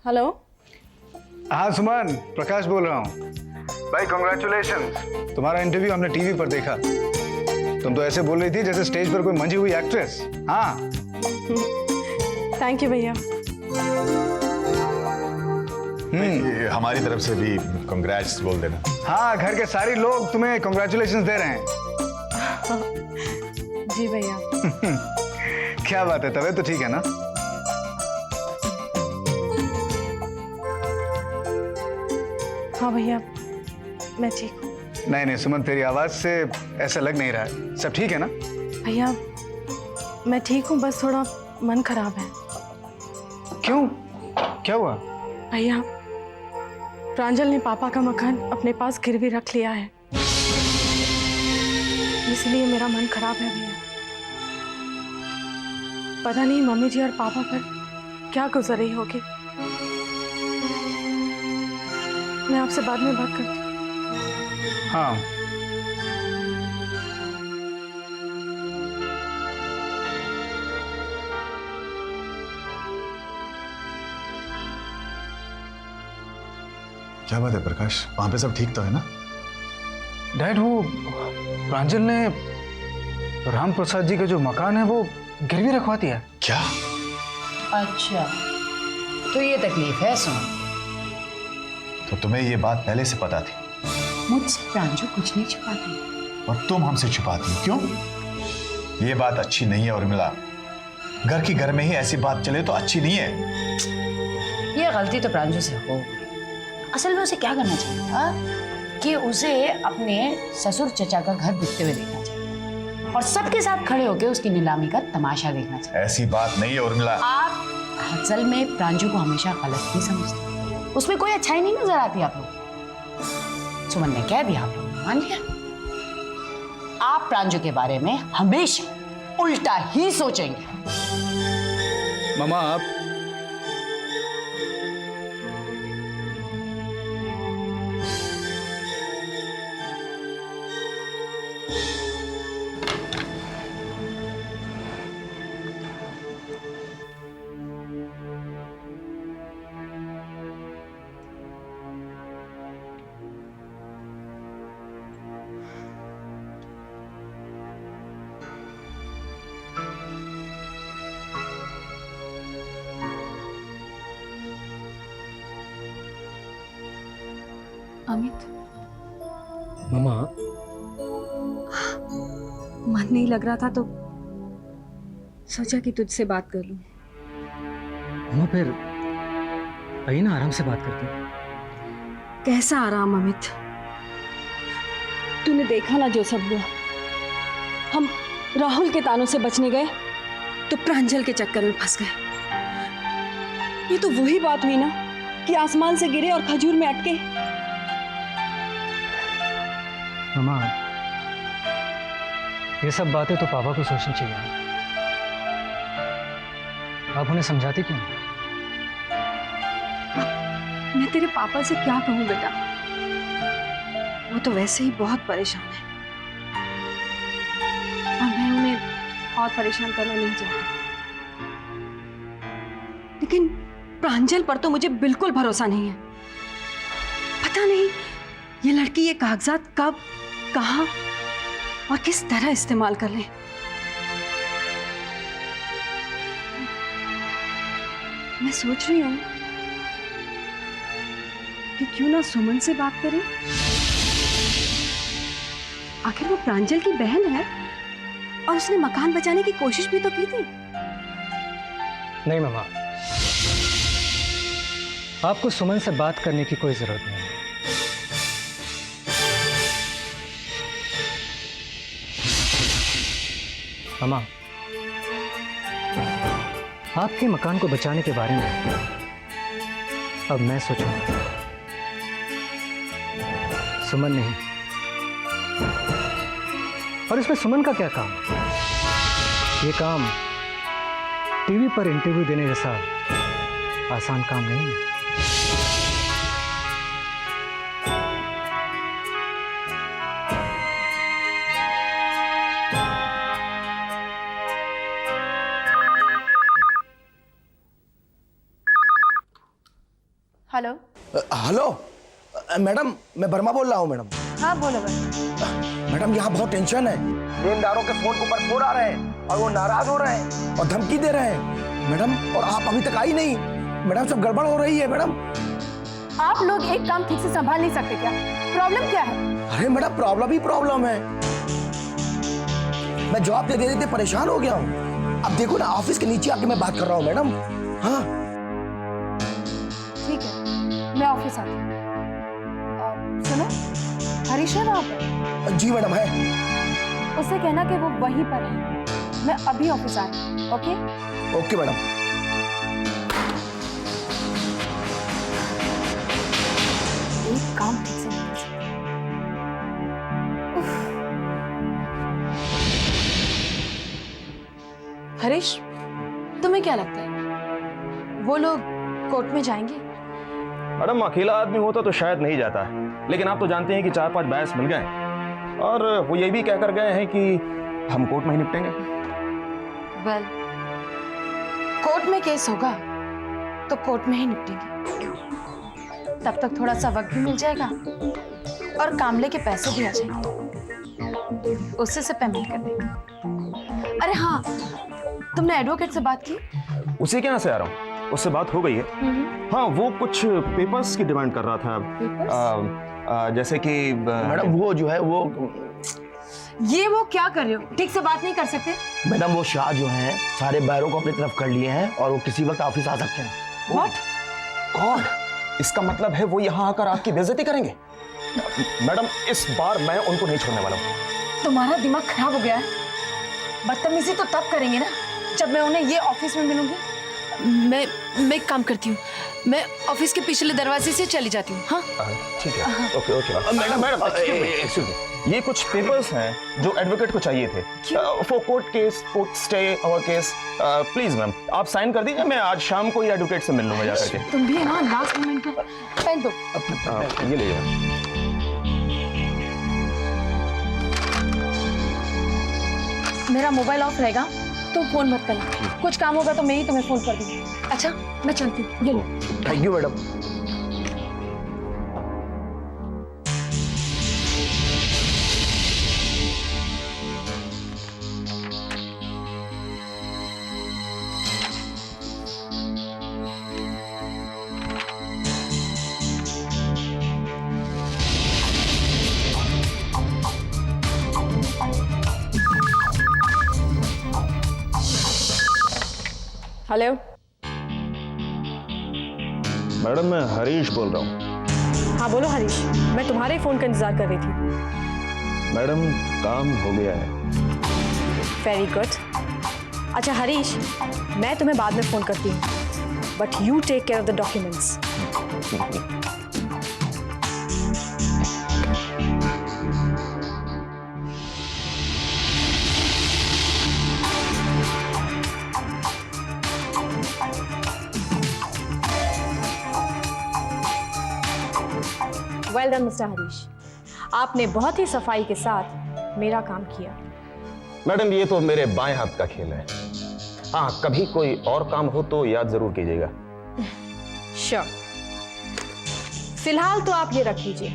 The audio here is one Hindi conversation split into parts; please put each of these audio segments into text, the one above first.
हेलो। हाँ सुमन, प्रकाश बोल रहा हूँ। भाई कॉन्ग्रेचुलेशंस, तुम्हारा इंटरव्यू हमने टीवी पर देखा। तुम तो ऐसे बोल रही थी जैसे स्टेज पर कोई मंजी हुई एक्ट्रेस। हाँ। थैंक यू भैया। हमारी तरफ से भी कॉन्ग्रेट्स बोल देना। हाँ, घर के सारे लोग तुम्हें कॉन्ग्रेचुलेशंस दे रहे हैं। जी भैया। क्या बात है, तबीयत तो ठीक है ना? हाँ भैया, मैं ठीक हूँ। नहीं नहीं सुमन, तेरी आवाज से ऐसा लग नहीं रहा है। सब ठीक है ना? भैया मैं ठीक हूँ, बस थोड़ा मन खराब है। क्यों, क्या हुआ? भैया प्रांजल ने पापा का मकान अपने पास गिरवी रख लिया है, इसलिए मेरा मन खराब है भैया। पता नहीं मम्मी जी और पापा पर क्या गुजर रही होगी। मैं आपसे बाद में बात करती हूँ। हाँ। क्या बात है प्रकाश, वहां पे सब ठीक तो है ना? डैड, वो प्रांजल ने राम प्रसाद जी का जो मकान है वो गिरवी रखवा दिया। क्या? अच्छा, तो ये तकलीफ है सुन। तो तुम्हें ये बात पहले से पता थी? मुझसे प्रांजू कुछ नहीं छुपाती। और तुम हमसे छुपाती हो क्यों? ये बात अच्छी नहीं है उर्मिला। घर की घर में ही ऐसी बात चले तो अच्छी नहीं है। ये गलती तो प्रांजू से हो। असल में उसे क्या करना चाहिए था कि उसे अपने ससुर चचा का घर बिकते हुए देखना चाहिए और सबके साथ खड़े होकर उसकी नीलामी का तमाशा देखना चाहिए। ऐसी बात नहीं है उर्मिला। आप असल में प्रांजू को हमेशा गलत ही समझते, उसमें कोई अच्छाई नहीं नजर आती आप लोग। सुमन ने कह दिया, आप लोग ने मान लिया। आप प्रांजू के बारे में हमेशा उल्टा ही सोचेंगे। मामा आप अमित, मामा, मन नहीं लग रहा था तो सोचा कि तुझसे बात कर लूं। मामा फिर आइए ना, आराम से बात करते हैं। कैसा आराम अमित, तूने देखा ना जो सब हुआ। हम राहुल के तानों से बचने गए तो प्रांजल के चक्कर में फंस गए। ये तो वही बात हुई ना कि आसमान से गिरे और खजूर में अटके। मामा, ये सब बातें तो पापा को सोचनी चाहिए। आप उन्हें समझाते क्यों? मैं तेरे पापा से क्या कहूं बेटा, वो तो वैसे ही बहुत परेशान है और मैं उन्हें और परेशान करना नहीं चाहती। लेकिन प्रांजल पर तो मुझे बिल्कुल भरोसा नहीं है। पता नहीं ये लड़की ये कागजात कब, कहां और किस तरह इस्तेमाल कर ले। मैं सोच रही हूं कि क्यों ना सुमन से बात करें। आखिर वो प्रांजल की बहन है और उसने मकान बचाने की कोशिश भी तो की थी। नहीं मामा, आपको सुमन से बात करने की कोई जरूरत नहीं है। मामा, आपके मकान को बचाने के बारे में अब मैं सोचूंगा, सुमन नहीं। और इसमें सुमन का क्या काम? ये काम टीवी पर इंटरव्यू देने जैसा आसान काम नहीं है। हेलो। हेलो मैडम, मैं वर्मा बोल रहा हूँ मैडम। हाँ बोलो बस। मैडम यहाँ बहुत टेंशन है, लेनदारों के फोन के ऊपर फोन आ रहे हैं और वो नाराज हो रहे हैं और धमकी दे रहे हैं मैडम, और आप अभी तक आई नहीं मैडम, सब गड़बड़ हो रही है मैडम। आप लोग एक काम ठीक से संभाल नहीं सकते क्या? प्रॉब्लम क्या है? अरे मैडम प्रॉब्लम ही प्रॉब्लम है, मैं जॉब दे देते परेशान हो गया हूँ। अब देखो ना, ऑफिस के नीचे आके मैं बात कर रहा हूँ मैडम। हाँ ठीक है, मैं ऑफिस आती हूँ। सुनो, हरीश है वहाँ पर? जी मैडम है। उससे कहना कि वो वहीं पर है, मैं अभी ऑफिस आ रही हूँ। Okay okay madam. एक काम ठीक से नहीं कर सकते। हरीश, तुम्हें क्या लगता है वो लोग कोर्ट में जाएंगे? मैडम अकेला आदमी होता तो शायद नहीं जाता है, लेकिन आप तो जानते हैं कि 4-5 बहस मिल गए और वो ये भी कहकर गए हैं कि हम कोर्ट में ही निपटेंगे। वेल, कोर्ट में केस होगा तो कोर्ट में ही निपटेंगे। तब तक थोड़ा सा वक्त भी मिल जाएगा और कामले के पैसे भी आ जाएंगे, उससे से पेमेंट कर देंगे। अरे हाँ, तुमने एडवोकेट से बात की? उसी के यहाँ से आ रहा हूँ, उससे बात हो गई है। हाँ, वो कुछ पेपर्स की डिमांड कर रहा था। जैसे कि मैडम वो जो है वो वो क्या कर रहे हो? ठीक से बात नहीं कर सकते? मैडम वो शाह जो हैं सारे बैरों को अपनी तरफ कर लिए हैं और वो किसी वक्त ऑफिस आ सकते हैं। व्हाट? गॉड, इसका मतलब है वो यहाँ आकर आपकी बेइज्जती करेंगे। मैडम इस बार मैं उनको नहीं छोड़ने वाला हूँ। तुम्हारा दिमाग खराब हो गया है? बदतमीजी तो तब करेंगे ना जब मैं उन्हें ये ऑफिस में मिलूंगी। मैं एक काम करती हूँ, मैं ऑफिस के पिछले दरवाजे से चली जाती हूँ। हाँ ठीक है, okay okay. Madam excuse me, ये कुछ पेपर्स हैं जो एडवोकेट को चाहिए थे for court case, court stay our case. Please ma'am आप साइन कर दीजिए, मैं आज शाम को ही एडवोकेट से मिल लूंगा जाकर के। तुम भी है ना लास्ट मोमेंट पे पेन दो। ये लीजिए। मेरा मोबाइल ऑफ रहेगा, तुम फोन मत करना। कुछ काम होगा तो मैं ही तुम्हें फोन कर दूंगी। अच्छा मैं चलती हूँ। ये लो। Thank you madam. Hello madam मैं हरीश बोल रहा हूँ। हाँ बोलो हरीश, मैं तुम्हारे फोन का इंतजार कर रही थी। मैडम काम हो गया है। Very good. अच्छा हरीश, मैं तुम्हें बाद में फोन करती हूँ, but you take care of the documents. Well done mister Harish, आपने बहुत ही सफाई के साथ मेरा काम किया। मैडम ये तो मेरे बाएं हाथ का खेल है। हाँ, कभी कोई और काम हो तो याद जरूर कीजिएगा। श्योर। फिलहाल तो आप ये रख लीजिए,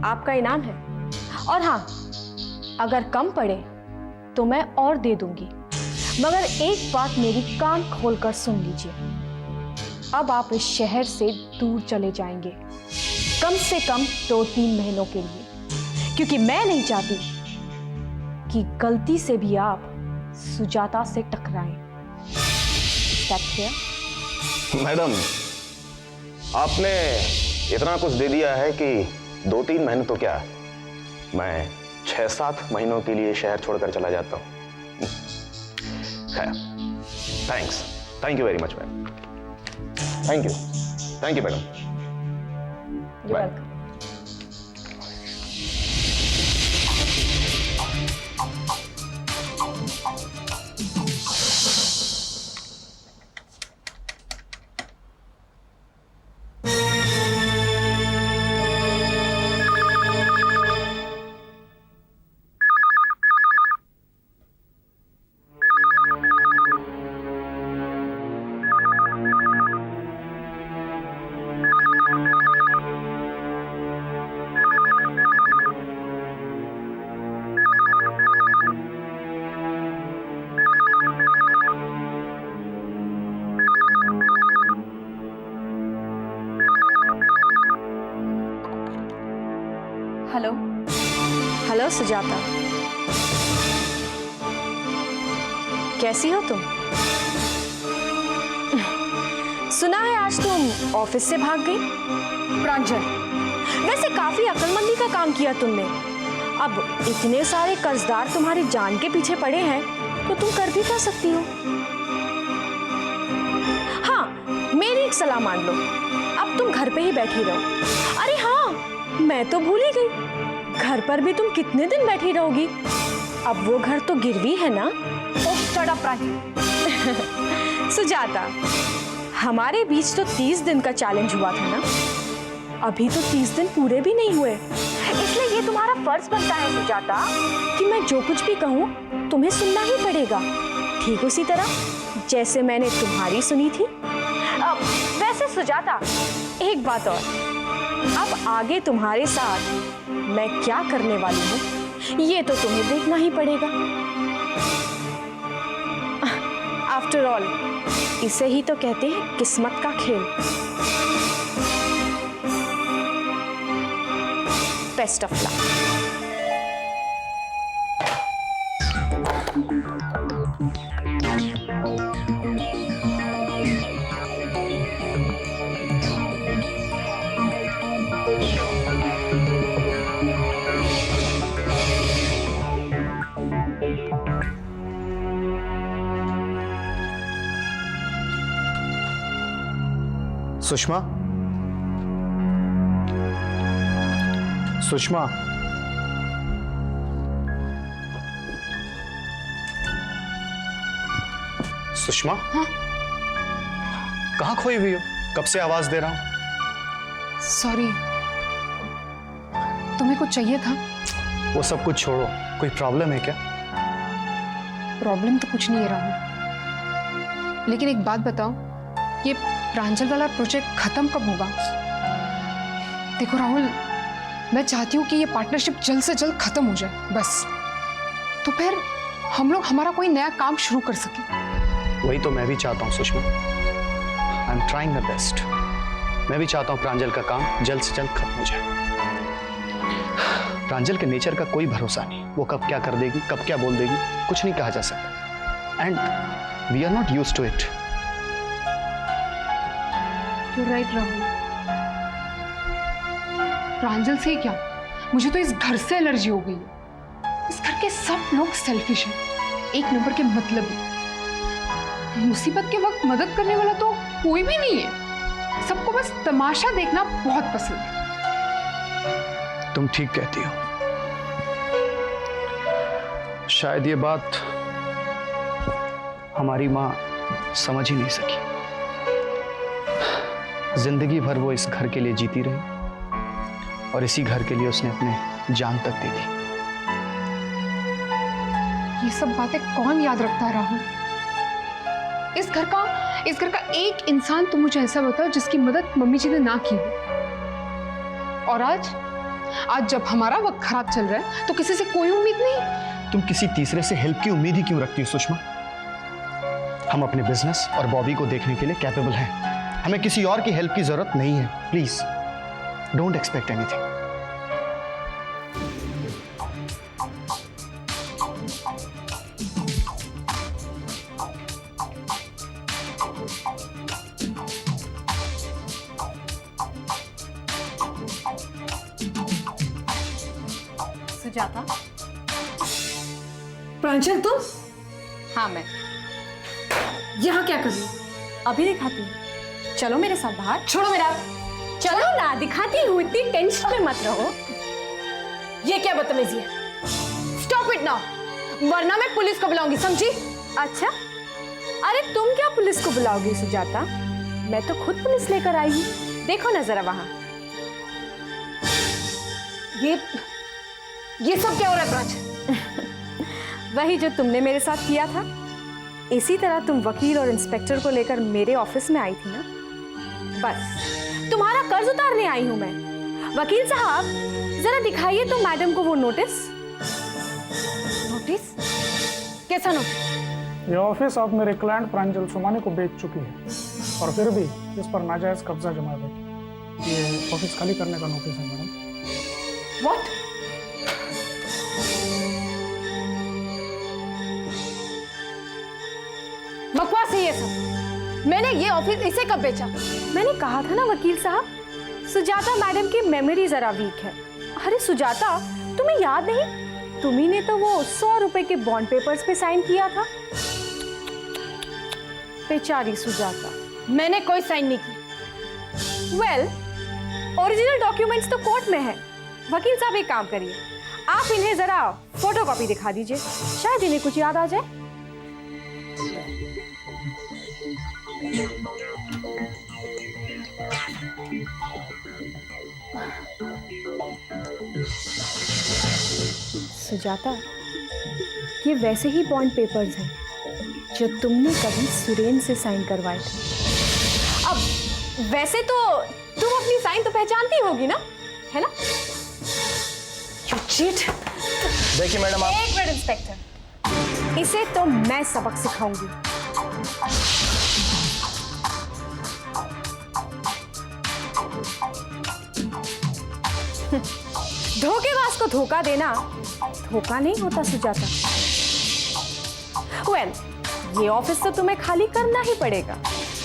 आपका इनाम है। और हाँ, अगर कम पड़े तो मैं और दे दूंगी, मगर एक बात मेरी कान खोलकर सुन लीजिए। अब आप इस शहर से दूर चले जाएंगे, कम से कम 2-3 महीनों के लिए, क्योंकि मैं नहीं चाहती कि गलती से भी आप सुजाता से टकराएं। That's clear? मैडम आपने इतना कुछ दे दिया है कि 2-3 महीने तो क्या, मैं 6-7 महीनों के लिए शहर छोड़कर चला जाता हूँ। खैर, thank you very much ma'am. Thank you madam. You're welcome. Sujata, कैसी हो तुम? सुना है आज तुम ऑफिस से भाग गई। प्रांजल, वैसे काफी अक्लमंदी का काम किया तुमने। अब इतने सारे कर्जदार तुम्हारी जान के पीछे पड़े हैं तो तुम कर भी क्या सकती हो। हाँ, मेरी एक सलाह मान लो, अब तुम घर पे ही बैठी रहो। अरे हाँ, मैं तो भूल ही गई, घर पर भी तुम कितने दिन बैठी रहोगी? अब वो घर तो गिरवी है ना। ओह शट अप प्रांजल। सुजाता, हमारे बीच तो 30 दिन का चैलेंज हुआ था ना, अभी तो 30 दिन पूरे भी नहीं हुए, इसलिए ये तुम्हारा फर्ज बनता है सुजाता कि मैं जो कुछ भी कहूँ तुम्हें सुनना ही पड़ेगा, ठीक उसी तरह जैसे मैंने तुम्हारी सुनी थी। वैसे सुजाता, एक बात और, अब आगे तुम्हारे साथ मैं क्या करने वाली हूँ ये तो तुम्हें देखना ही पड़ेगा। आफ्टर ऑल, इसे ही तो कहते हैं किस्मत का खेल। Best of luck. Sushma, Sushma, Sushma, हाँ? कहाँ खोई हुई हो? कब से आवाज दे रहा हूं। सॉरी, तुम्हें कुछ चाहिए था? वो सब कुछ छोड़ो, कोई प्रॉब्लम है क्या? प्रॉब्लम तो कुछ नहीं है राहुल, लेकिन एक बात बताओ, ये प्रांजल वाला प्रोजेक्ट खत्म कब होगा? देखो राहुल, मैं चाहती हूँ कि ये पार्टनरशिप जल्द से जल्द खत्म हो जाए, बस। तो फिर हम लोग हमारा कोई नया काम शुरू कर सके। वही तो मैं भी चाहता हूँ Sushma. I am trying my best. मैं भी चाहता हूँ प्रांजल का काम जल्द से जल्द खत्म हो जाए। प्रांजल के नेचर का कोई भरोसा नहीं, वो कब क्या कर देगी, कब क्या बोल देगी, कुछ नहीं कहा जा सकता। And we are not used to it. You're right, Rahul. Pranjal से ही क्या, मुझे तो इस घर से एलर्जी हो गई है। इस घर के सब लोग सेल्फिश हैं, एक नंबर के मतलबी। मुसीबत के वक्त मदद करने वाला तो कोई भी नहीं है। सबको बस तमाशा देखना बहुत पसंद है। तुम ठीक कहती हो। शायद ये बात हमारी माँ समझ ही नहीं सकी। जिंदगी भर वो इस घर के लिए जीती रही और इसी घर के लिए उसने अपने जान तक दे दी। ये सब बातें कौन याद रखता है राहुल? इस घर का एक इंसान तुम मुझे ऐसा बताओ जिसकी मदद मम्मी जी ने ना की हो। और आज जब हमारा वक्त खराब चल रहा है तो किसी से कोई उम्मीद नहीं। तुम किसी तीसरे से हेल्प की उम्मीद ही क्यों रखती हो सुषमा? हम अपने बिजनेस और बॉबी को देखने के लिए कैपेबल हैं। हमें किसी और की हेल्प की जरूरत नहीं है। Please don't expect anything. Sujata, Pranjal तुम? हाँ मैं यहाँ क्या कर रही हो? अभी दिखाती हूँ, चलो मेरे साथ बाहर। छोड़ो मेरा। चलो ना, दिखाती हूँ, इतनी टेंशन में मत रहो। ये क्या बदतमीजी है? स्टॉप इट नाउ, वरना मैं पुलिस को बुलाऊंगी, समझी? अच्छा, अरे तुम क्या पुलिस को बुलाओगी सुजाता? मैं तो खुद पुलिस लेकर आई हूँ, देखो ना जरा वहां। ये सब क्या हो रहा है प्रांजल? वही जो तुमने मेरे साथ किया था। इसी तरह तुम वकील और इंस्पेक्टर को लेकर मेरे ऑफिस में आई थी ना, बस तुम्हारा कर्ज उतारने आई हूं मैं। वकील साहब, जरा दिखाइए तो मैडम को वो नोटिस। नोटिस? कैसा नोटिस? ये ऑफिस आप मेरे क्लाइंट प्रांजल सोमानी को बेच चुकी है और फिर भी इस पर नाजायज कब्जा जमा बैठी। ये ऑफिस खाली करने का नोटिस है मैडम। व्हाट? बकवास है ये सब। मैंने ये ऑफिस इसे कब बेचा? मैंने कहा था ना वकील साहब, सुजाता मैडम की मेमोरी जरा वीक है। अरे सुजाता, तुम्हें याद नहीं, तुम्ही ने तो वो 100 रुपए के बॉन्ड पेपर्स पे साइन किया था। बेचारी सुजाता, मैंने कोई साइन नहीं की। वेल, ओरिजिनल डॉक्यूमेंट्स तो कोर्ट में है। वकील साहब एक काम करिए, आप इन्हें जरा फोटोकॉपी दिखा दीजिए, शायद इन्हें कुछ याद आ जाए। सुजाता, ये वैसे ही बॉन्ड पेपर्स हैं जो तुमने कभी सुरेन से साइन करवाए थे। अब वैसे तो तुम अपनी साइन तो पहचानती होगी ना, है ना? You cheat! देखिए मैडम, आप एक मिनट इंस्पेक्टर, इसे तो मैं सबक सिखाऊंगी। धोखेबाज को धोखा देना धोखा नहीं होता सुजाता। वेल, ये ऑफिस तो तुम्हें खाली करना ही पड़ेगा।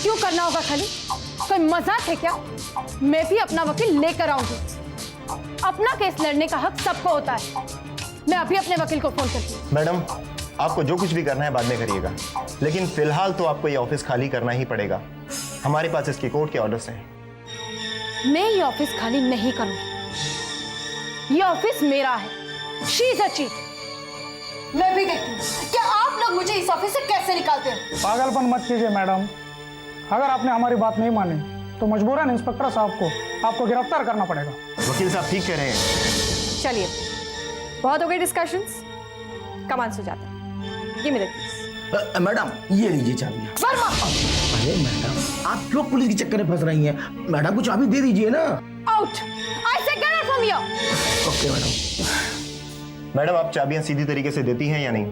क्यों करना होगा खाली? कोई मजाक है क्या? मैं भी अपना वकील लेकर आऊंगी। अपना केस लड़ने का हक सबको होता है। मैं अभी अपने वकील को फोन करती हूँ। मैडम, आपको जो कुछ भी करना है बाद में करिएगा, लेकिन फिलहाल तो आपको ये ऑफिस खाली करना ही पड़ेगा। हमारे पास इसकी कोर्ट के ऑर्डर्स हैं। मैं ये ऑफिस खाली नहीं करूंगी। ये ऑफिस मेरा है। She is a cheat. मैं भी देखती हूँ क्या आप लोग मुझे इस ऑफिस से कैसे निकालते हैं। पागलपन मत कीजिए मैडम, अगर आपने हमारी बात नहीं मानी तो मजबूरन इंस्पेक्टर साहब को आपको गिरफ्तार करना पड़ेगा। वकील साहब ठीक कह रहे हैं। चलिए, बहुत हो गई डिस्कशंस। कमान सुजाता, ये मेरे केस। मैडम ये लीजिए चाबी। वर्मा! अरे मैडम, आप क्यों पुलिस के चक्कर में फंस रही हैं? मैडम को चाबी दे दीजिए ना। आउट! आई से get out from here. Okay madam. Madam, आप चाबियां सीधी तरीके से देती हैं या नहीं?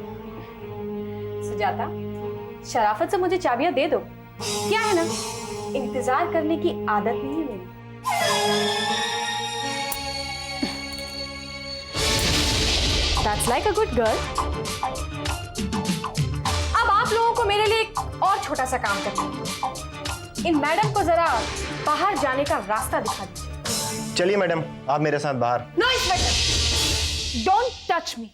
सुजाता, शराफत से मुझे चाबियां दे दो। क्या है ना, इंतजार करने की आदत नहीं है मेरी। That's like a good girl. अब आप लोगों को मेरे लिए एक और छोटा सा काम करना है। इन मैडम को जरा बाहर जाने का रास्ता दिखा दीजिए। चलिए मैडम, आप मेरे साथ बाहर। No inspector, don't touch me.